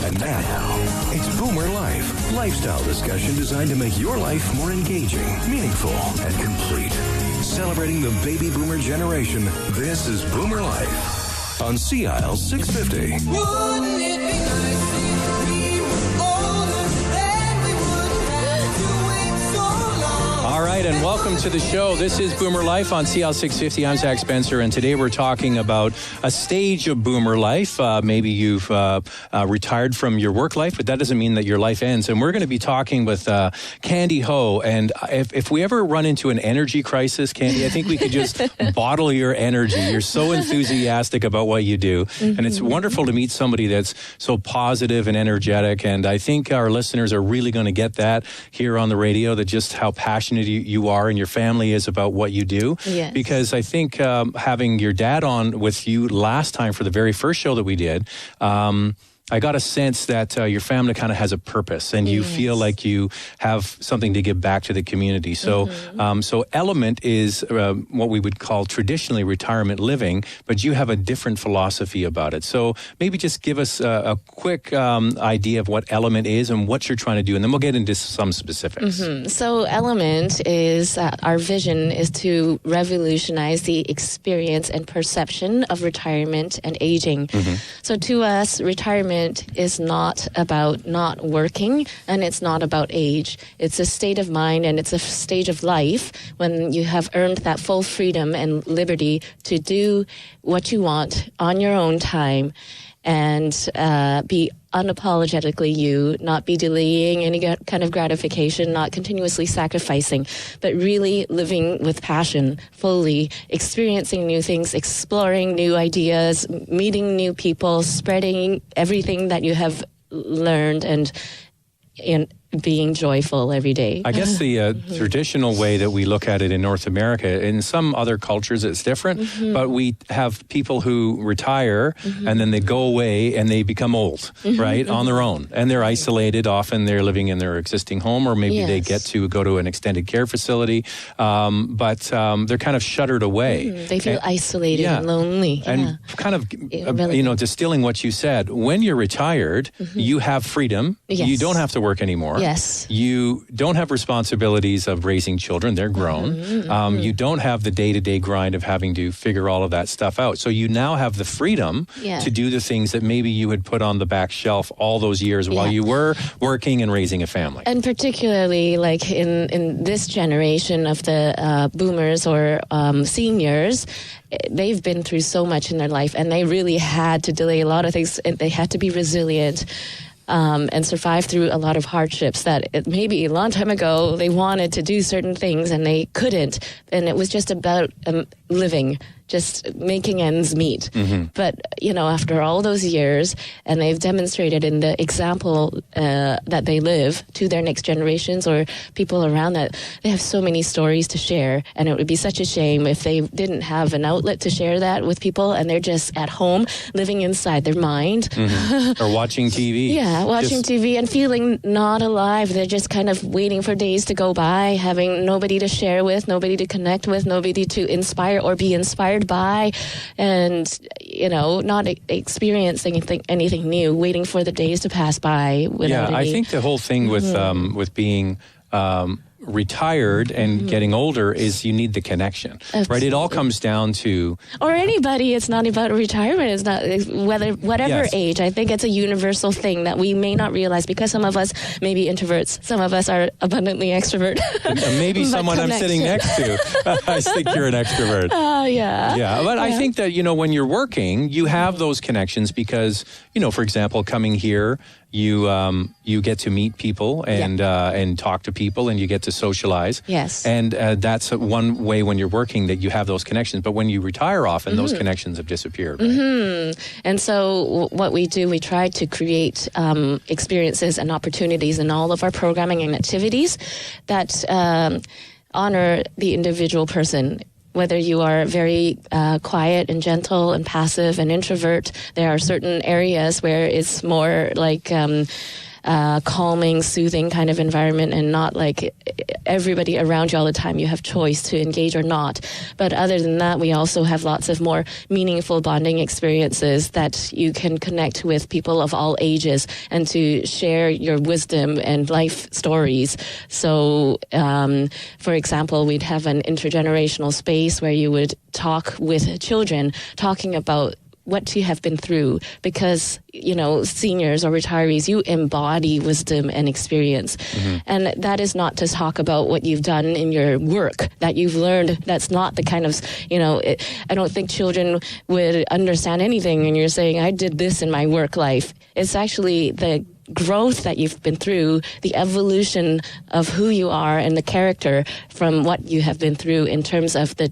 And now, it's BoomerLife, lifestyle discussion designed to make your life more engaging, meaningful, and complete. Celebrating the baby boomer generation, this is BoomerLife on CIL 650. Wouldn't it be nice if we were older, then we wouldn't have to wait so long. All right, and welcome to the show. This is Boomer Life on CL 650. I'm Zach Spencer, and today we're talking about a stage of Boomer Life. Maybe you've retired from your work life, but that doesn't mean that your life ends. And we're going to be talking with Candy Ho. And if we ever run into an energy crisis, Candy, I think we could just bottle your energy. You're so enthusiastic about what you do. Mm-hmm. And it's wonderful to meet somebody that's so positive and energetic. And I think our listeners are really going to get that here on the radio, that just how passionate you are and your family is about what you do. Yes. Because I think having your dad on with you last time for the very first show that we did, I got a sense that your family kind of has a purpose, and you feel like you have something to give back to the community. So, so Element is what we would call traditionally retirement living, but you have a different philosophy about it. So maybe just give us a quick idea of what Element is and what you're trying to do, and then we'll get into some specifics. So Element is, our vision is to revolutionize the experience and perception of retirement and aging. So to us, retirement is not about not working, and it's not about age. It's a state of mind, and it's a stage of life when you have earned that full freedom and liberty to do what you want on your own time and be unapologetically you, not be delaying any kind of gratification, not continuously sacrificing, but really living with passion, fully experiencing new things, exploring new ideas, meeting new people, spreading everything that you have learned, and being joyful every day. I guess the traditional way that we look at it in North America, in some other cultures it's different, but we have people who retire and then they go away and they become old, right, on their own. And they're isolated. Often they're living in their existing home, or maybe they get to go to an extended care facility, but they're kind of shuttered away. They feel isolated and lonely. And kind of, distilling what you said, when you're retired, you have freedom. You don't have to work anymore. Yes. You don't have responsibilities of raising children. They're grown. You don't have the day-to-day grind of having to figure all of that stuff out. So you now have the freedom to do the things that maybe you had put on the back shelf all those years while you were working and raising a family. And particularly like in this generation of the boomers or seniors, they've been through so much in their life, and they really had to delay a lot of things, and they had to be resilient. And survive through a lot of hardships that maybe a long time ago they wanted to do certain things and they couldn't. And it was just about living, just making ends meet. But, after all those years, and they've demonstrated in the example that they live to their next generations or people around that, they have so many stories to share. And it would be such a shame if they didn't have an outlet to share that with people, and they're just at home living inside their mind. Or watching TV. Watching TV and feeling not alive. They're just kind of waiting for days to go by, having nobody to share with, nobody to connect with, nobody to inspire or be inspired by, and not experiencing anything new, waiting for the days to pass by without I think the whole thing with being retired and getting older is you need the connection. Absolutely. Right? It all comes down to, or anybody. It's not about retirement. It's not whatever age. I think it's a universal thing that we may not realize, because some of us may be introverts, some of us are abundantly extrovert. Maybe someone I'm sitting next to. I think you're an extrovert. But I think that when you're working, you have those connections because for example, coming here, you get to meet people and talk to people, and you get to socialize. Yes. And that's one way when you're working that you have those connections. But when you retire, often those connections have disappeared. Right? And so what we do, we try to create experiences and opportunities in all of our programming and activities that honor the individual person. Whether you are very quiet and gentle and passive and introvert, there are certain areas where it's more like calming, soothing kind of environment, and not like everybody around you all the time. You have choice to engage or not. But other than that, we also have lots of more meaningful bonding experiences that you can connect with people of all ages and to share your wisdom and life stories. So, for example, we'd have an intergenerational space where you would talk with children, talking about what you have been through, because, you know, seniors or retirees, you embody wisdom and experience. And that is not to talk about what you've done in your work that you've learned. That's not the kind of, you know, I don't think children would understand anything when you're saying, I did this in my work life. It's actually the growth that you've been through, the evolution of who you are and the character from what you have been through in terms of the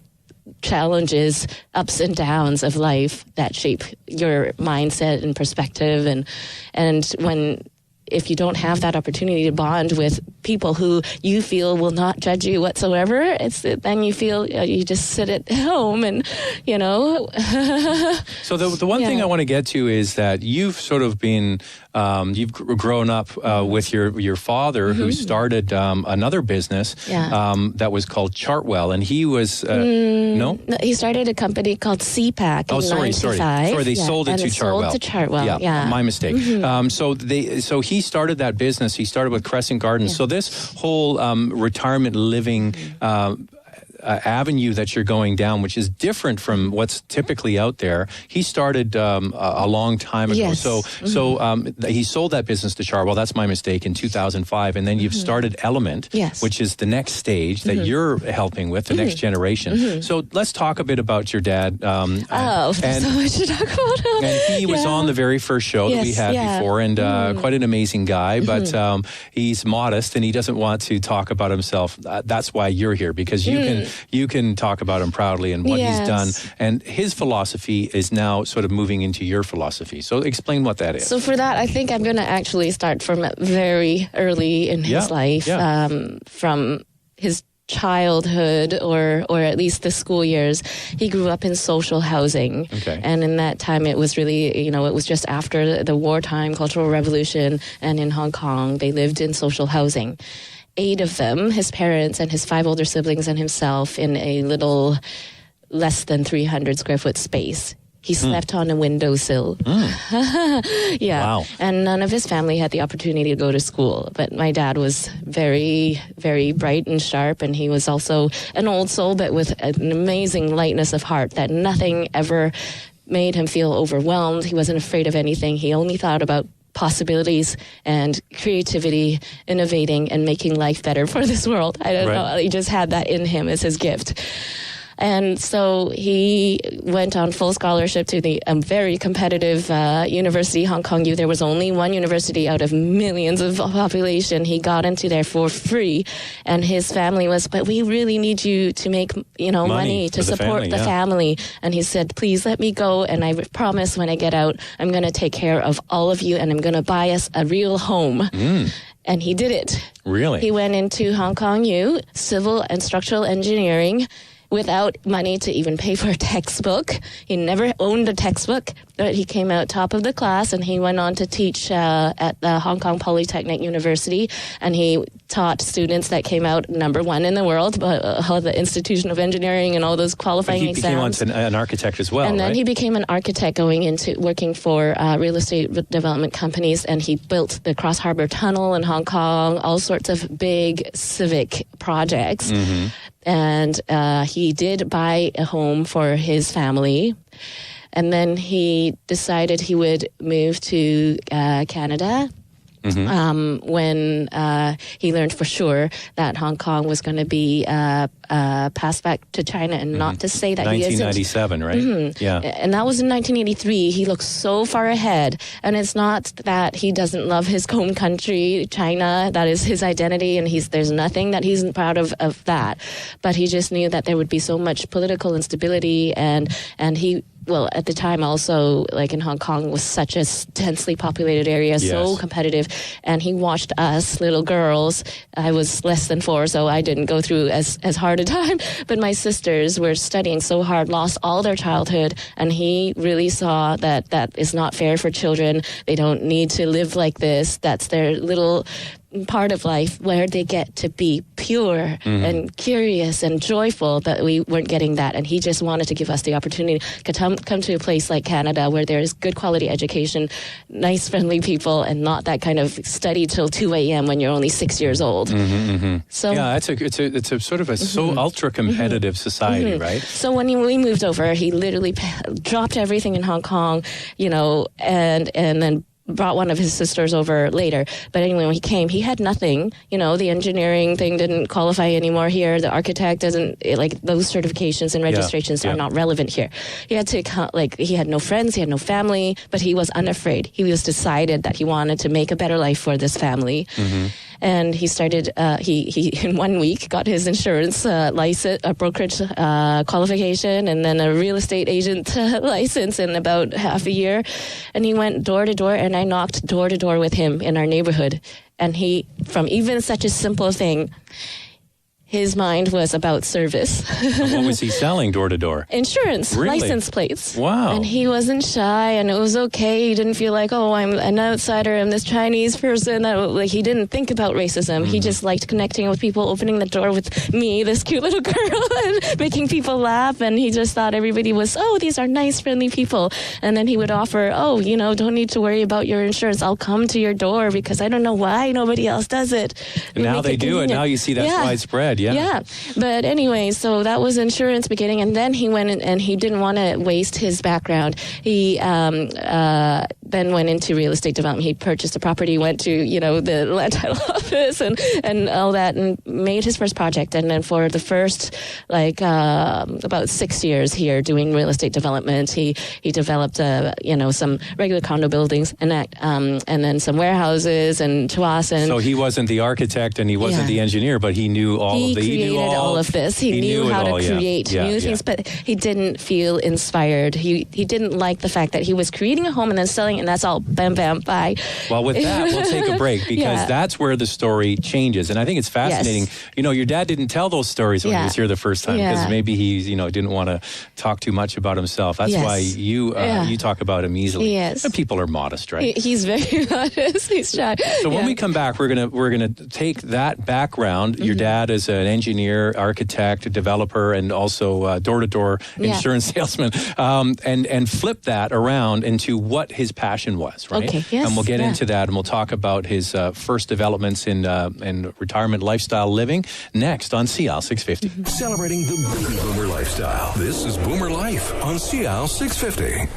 challenges, ups and downs of life that shape your mindset and perspective. And when, if you don't have that opportunity to bond with people who you feel will not judge you whatsoever, then you feel you just sit at home and, you know. So the one thing I want to get to is that you've sort of been, you've grown up with your father who started another business that was called Chartwell, and he was, no? He started a company called CPAC in 95. Sorry, they sold it to Chartwell. Sold to Chartwell, yeah. My mistake. So he started that business. He started with Crescent Gardens. So this whole retirement living avenue that you're going down, which is different from what's typically out there. He started a long time ago. Yes. So he sold that business to Chartwell. That's my mistake, in 2005. And then you've started Element, which is the next stage that you're helping with, the next generation. So let's talk a bit about your dad. There's so much to talk about. And he was on the very first show that we had before, and quite an amazing guy, but he's modest and he doesn't want to talk about himself. That's why you're here, because you can talk about him proudly and what he's done. And his philosophy is now sort of moving into your philosophy. So explain what that is. So for that, I think I'm going to actually start from very early in his life, from his childhood or at least the school years. He grew up in social housing. And in that time, it was really, you know, it was just after the wartime Cultural Revolution, and in Hong Kong, they lived in social housing. 8 of them, his parents and his 5 older siblings and himself, in a little less than 300 square foot space. He slept on a windowsill. Wow. And none of his family had the opportunity to go to school. But my dad was very, very bright and sharp, and he was also an old soul, but with an amazing lightness of heart that nothing ever made him feel overwhelmed. He wasn't afraid of anything. He only thought about possibilities and creativity, innovating and making life better for this world. I don't know. He just had that in him as his gift. And so he went on full scholarship to the very competitive university, Hong Kong U. There was only one university out of millions of population. He got into there for free. And his family was, but we really need you to make, you know, money to support the family. And he said, please let me go. And I promise when I get out, I'm going to take care of all of you and I'm going to buy us a real home. And he did it. Really? He went into Hong Kong U, civil and structural engineering, without money to even pay for a textbook. He never owned a textbook, but he came out top of the class, and he went on to teach at the Hong Kong Polytechnic University, and he taught students that came out number 1 in the world, the Institution of Engineering and all those qualifying exams. He became an architect as well, and then he became an architect, going into working for real estate development companies, and he built the Cross Harbour Tunnel in Hong Kong, all sorts of big civic projects. And he did buy a home for his family. And then he decided he would move to Canada when he learned for sure that Hong Kong was going to be passed back to China, and not to say that 1997, right? Yeah. And that was in 1983. He looks so far ahead. And it's not that he doesn't love his home country, China. That is his identity, and there's nothing that he's proud of that. But he just knew that there would be so much political instability, and he well, at the time also, like in Hong Kong, was such a densely populated area, so Yes. competitive. And he watched us, little girls. I was less than 4, so I didn't go through as hard a time. But my sisters were studying so hard, lost all their childhood. And he really saw that is not fair for children. They don't need to live like this. That's their little part of life where they get to be pure and curious and joyful, that we weren't getting that. And he just wanted to give us the opportunity to come to a place like Canada where there is good quality education, nice, friendly people, and not that kind of study till 2 a.m. when you're only 6 years old. So Yeah, it's a sort of a so ultra competitive society, right? So when we moved over, he literally dropped everything in Hong Kong, and then brought one of his sisters over later. But anyway, when he came, he had nothing. The engineering thing didn't qualify anymore here. The architect doesn't, like, those certifications and registrations are not relevant here. He had to, he had no friends, he had no family, but he was unafraid. He was decided that he wanted to make a better life for this family. And he started, he in 1 week got his insurance license, a brokerage qualification, and then a real estate agent license in about half a year. And he went door to door, and I knocked door to door with him in our neighborhood. And he, from even such a simple thing, his mind was about service. And what was he selling door to door? Insurance, Really? license plates. Wow. And he wasn't shy, and it was okay. He didn't feel like, oh, I'm an outsider, I'm this Chinese person. Like, he didn't think about racism. He just liked connecting with people, opening the door with me, this cute little girl, and making people laugh. And he just thought everybody was, oh, these are nice, friendly people. And then he would offer, oh, don't need to worry about your insurance. I'll come to your door because I don't know why nobody else does it. And now they do it. Now you see that's widespread. Yeah. But anyway, so that was insurance beginning, and then he went in, and he didn't want to waste his background. He then went into real estate development. He purchased a property, went to the land title office and all that, and made his first project. And then for the first about 6 years here doing real estate development, he developed some regular condo buildings and then some warehouses and Tuasan. So he wasn't the architect and he wasn't the engineer, but he knew all of the. He created all of this. He knew how to create new things, but he didn't feel inspired. He didn't like the fact that he was creating a home and then selling it, and that's all. Bam, bam, bye. Well, with that, we'll take a break because that's where the story changes, and I think it's fascinating. Yes. Your dad didn't tell those stories when he was here the first time because maybe he, didn't want to talk too much about himself. That's why you talk about him easily. Yes. And people are modest, right? He's very modest. He's shy. So when we come back, we're gonna take that background. Your dad is an engineer, architect, developer, and also door-to-door insurance salesman, and flip that around into what his passion was, right? Okay, yes. And we'll get into that, and we'll talk about his first developments in retirement lifestyle living next on CL 650. Celebrating the baby boomer lifestyle. This is Boomer Life on CL 650.